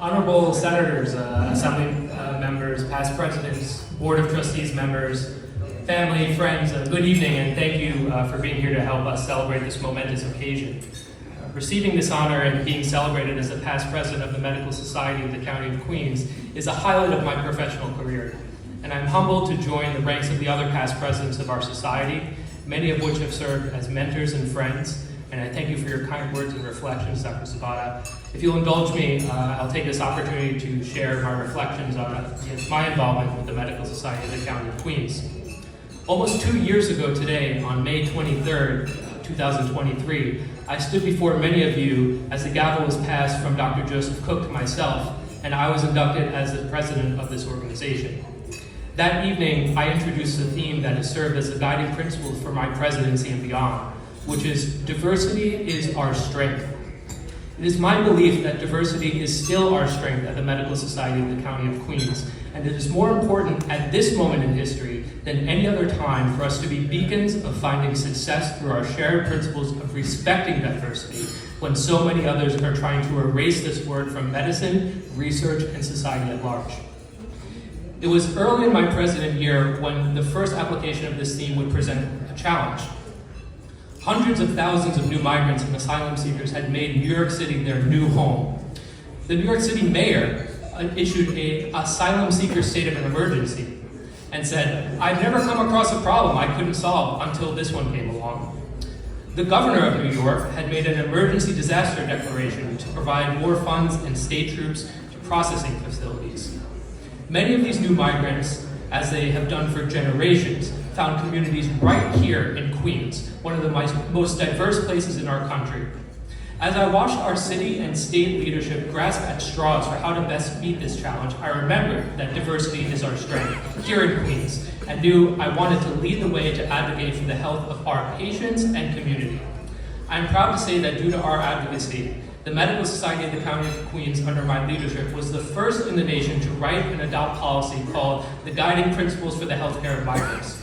Honorable Senators, Assembly members, past presidents, Board of Trustees members, family, friends, good evening, and thank you for being here to help us celebrate this momentous occasion. Receiving this honor and being celebrated as the past president of the Medical Society of the County of Queens is a highlight of my professional career, and I'm humbled to join the ranks of the other past presidents of our society, many of which have served as mentors and friends, and I thank you for your kind words and reflections, Dr. Zapata. If you'll indulge me, I'll take this opportunity to share my reflections on my involvement with the Medical Society of the County of Queens. Almost 2 years ago today, on May 23rd, 2023, I stood before many of you as the gavel was passed from Dr. Joseph Cook to myself, and I was inducted as the president of this organization. That evening, I introduced a theme that has served as a guiding principle for my presidency and beyond, which is diversity is our strength. It is my belief that diversity is still our strength at the Medical Society of the County of Queens, and it is more important at this moment in history than any other time for us to be beacons of finding success through our shared principles of respecting diversity when so many others are trying to erase this word from medicine, research, and society at large. It was early in my president year when the first application of this theme would present a challenge. Hundreds of thousands of new migrants and asylum seekers had made New York City their new home. The New York City mayor issued an asylum seeker state of an emergency and said, "I've never come across a problem I couldn't solve until this one came along." The governor of New York had made an emergency disaster declaration to provide more funds and state troops to processing facilities. Many of these new migrants, as they have done for generations, found communities right here in Queens, one of the most diverse places in our country. As I watched our city and state leadership grasp at straws for how to best meet this challenge, I remembered that diversity is our strength here in Queens, and knew I wanted to lead the way to advocate for the health of our patients and community. I'm proud to say that due to our advocacy, the Medical Society of the County of Queens, under my leadership, was the first in the nation to write and adopt policy called the Guiding Principles for the Healthcare of Migrants.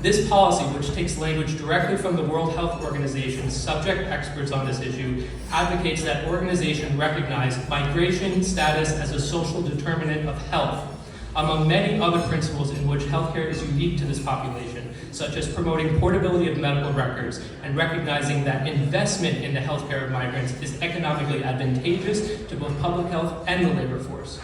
This policy, which takes language directly from the World Health Organization's subject experts on this issue, advocates that organization recognize migration status as a social determinant of health, among many other principles in which healthcare is unique to this population, such as promoting portability of medical records and recognizing that investment in the healthcare of migrants is economically advantageous to both public health and the labor force.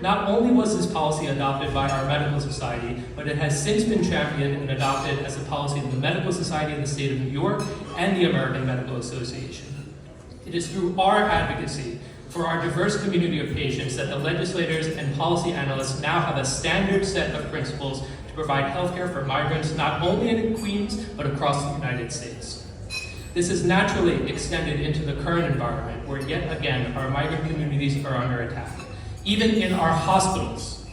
Not only was this policy adopted by our medical society, but it has since been championed and adopted as a policy of the Medical Society of the State of New York and the American Medical Association. It is through our advocacy for our diverse community of patients that the legislators and policy analysts now have a standard set of principles to provide healthcare for migrants not only in Queens, but across the United States. This is naturally extended into the current environment, where yet again our migrant communities are under attack. Even in our hospitals.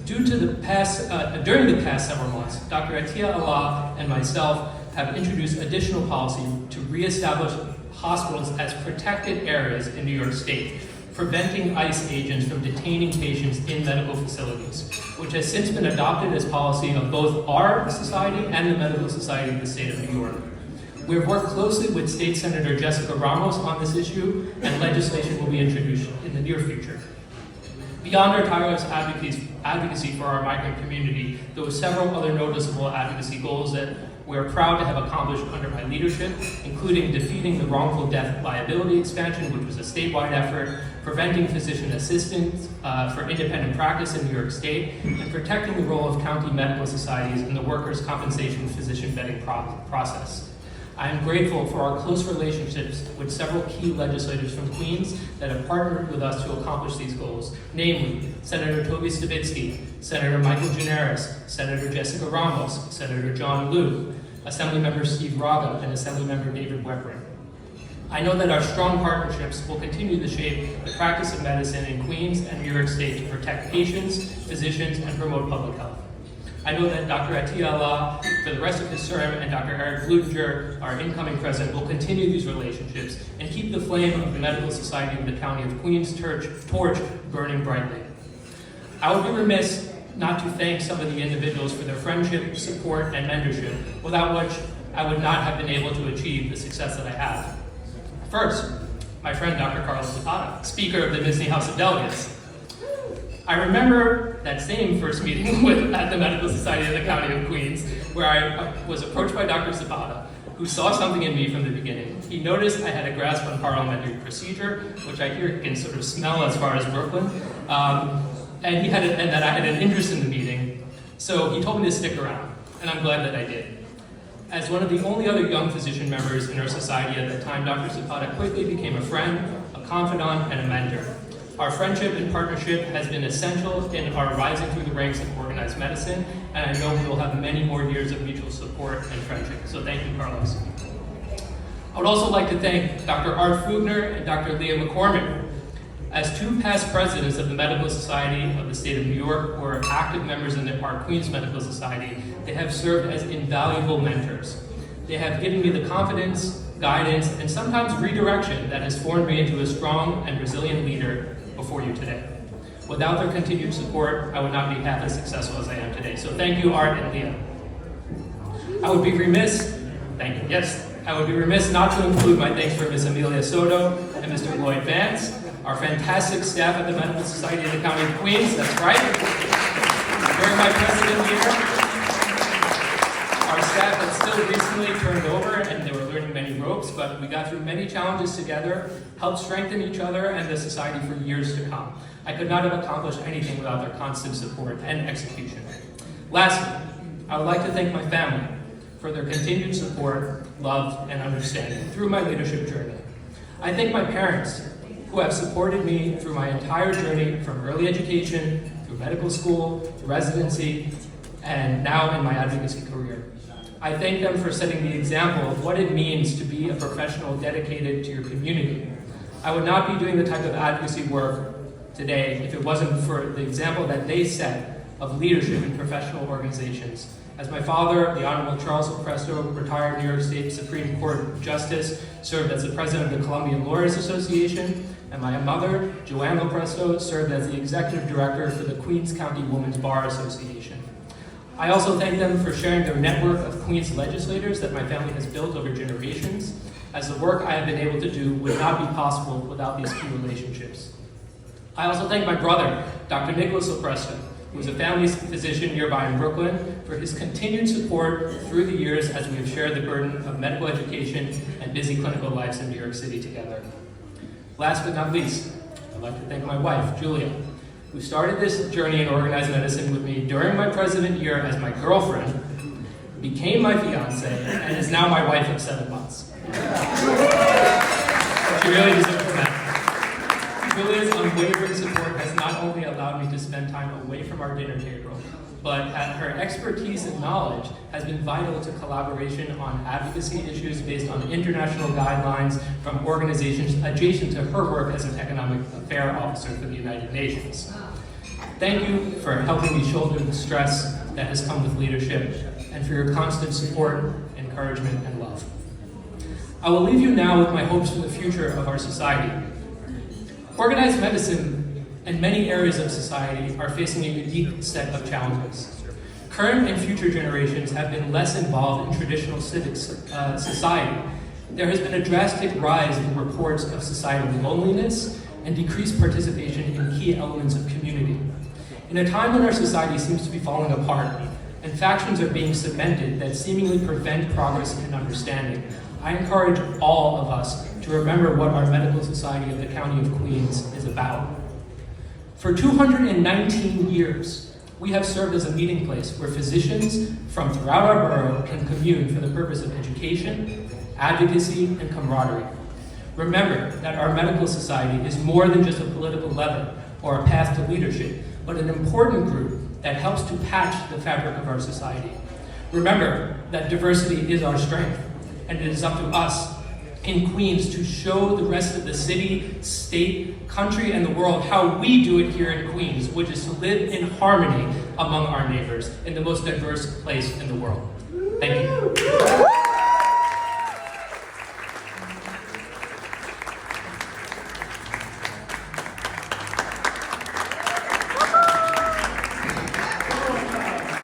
During the past several months, Dr. Atiya Allah and myself have introduced additional policy to reestablish hospitals as protected areas in New York State, preventing ICE agents from detaining patients in medical facilities, which has since been adopted as policy of both our society and the Medical Society of the State of New York. We have worked closely with State Senator Jessica Ramos on this issue, and legislation will be introduced in the near future. Beyond our tireless advocacy for our migrant community, there were several other noticeable advocacy goals that we're proud to have accomplished under my leadership, including defeating the wrongful death liability expansion, which was a statewide effort, preventing physician assistance for independent practice in New York State, and protecting the role of county medical societies in the workers' compensation physician vetting process. I am grateful for our close relationships with several key legislators from Queens that have partnered with us to accomplish these goals, namely Senator Toby Stavisky, Senator Michael Gianaris, Senator Jessica Ramos, Senator John Liu, Assemblymember Steve Raga, and Assemblymember David Weprin. I know that our strong partnerships will continue to shape the practice of medicine in Queens and New York State to protect patients, physicians, and promote public health. I know that Dr. Atiya Allah, for the rest of his term, and Dr. Eric Bludinger, our incoming president, will continue these relationships and keep the flame of the Medical Society of the County of Queens torch burning brightly. I would be remiss not to thank some of the individuals for their friendship, support, and mentorship, without which I would not have been able to achieve the success that I have. First, my friend Dr. Carlos Zapata, Speaker of the Disney House of Delegates. I remember that same first meeting at the Medical Society of the County of Queens, where I was approached by Dr. Zapata, who saw something in me from the beginning. He noticed I had a grasp on parliamentary procedure, which I hear he can sort of smell as far as Brooklyn, and that I had an interest in the meeting. So he told me to stick around, and I'm glad that I did. As one of the only other young physician members in our society at that time, Dr. Zapata quickly became a friend, a confidant, and a mentor. Our friendship and partnership has been essential in our rising through the ranks of organized medicine, and I know we will have many more years of mutual support and friendship. So thank you, Carlos. I would also like to thank Dr. Art Fugner and Dr. Leah McCormick. As two past presidents of the Medical Society of the State of New York, who are active members in our Queens Medical Society, they have served as invaluable mentors. They have given me the confidence, guidance, and sometimes redirection that has formed me into a strong and resilient leader before you today. Without their continued support, I would not be half as successful as I am today. So thank you, Art and Leah. I would be remiss not to include my thanks for Ms. Amelia Soto and Mr. Lloyd Vance, our fantastic staff at the Medical Society of the County of Queens, that's right. During my president year, our staff had still recently turned over and they were learning many ropes, but we got through many challenges together, helped strengthen each other and the society for years to come. I could not have accomplished anything without their constant support and execution. Lastly, I would like to thank my family for their continued support, love, and understanding through my leadership journey. I thank my parents, who have supported me through my entire journey from early education, through medical school, residency, and now in my advocacy career. I thank them for setting the example of what it means to be a professional dedicated to your community. I would not be doing the type of advocacy work today if it wasn't for the example that they set of leadership in professional organizations. As my father, the Honorable Charles Lopresto, retired New York State Supreme Court Justice, served as the president of the Colombian Lawyers Association, and my mother, Joanne Lopresto, served as the executive director for the Queens County Women's Bar Association. I also thank them for sharing their network of Queens legislators that my family has built over generations, as the work I have been able to do would not be possible without these key relationships. I also thank my brother, Dr. Nicholas Lopresto, who is a family physician nearby in Brooklyn, for his continued support through the years as we have shared the burden of medical education and busy clinical lives in New York City together. Last but not least, I'd like to thank my wife, Julia, who started this journey in organized medicine with me during my president year as my girlfriend, became my fiance, and is now my wife of 7 months. She really deserves that. Julia's unwavering support has not only allowed me to spend time away from our dinner table, but her expertise and knowledge has been vital to collaboration on advocacy issues based on international guidelines from organizations adjacent to her work as an economic affairs officer for the United Nations. Thank you for helping me shoulder the stress that has come with leadership and for your constant support, encouragement, and love. I will leave you now with my hopes for the future of our society. Organized medicine and many areas of society are facing a unique set of challenges. Current and future generations have been less involved in traditional civic society. There has been a drastic rise in reports of societal loneliness and decreased participation in key elements of community. In a time when our society seems to be falling apart and factions are being cemented that seemingly prevent progress and understanding, I encourage all of us to remember what our Medical Society of the County of Queens is about. For 219 years, we have served as a meeting place where physicians from throughout our borough can commune for the purpose of education, advocacy, and camaraderie. Remember that our medical society is more than just a political lever or a path to leadership, but an important group that helps to patch the fabric of our society. Remember that diversity is our strength, and it is up to us in Queens to show the rest of the city, state, country, and the world how we do it here in Queens, which is to live in harmony among our neighbors in the most diverse place in the world. Thank you.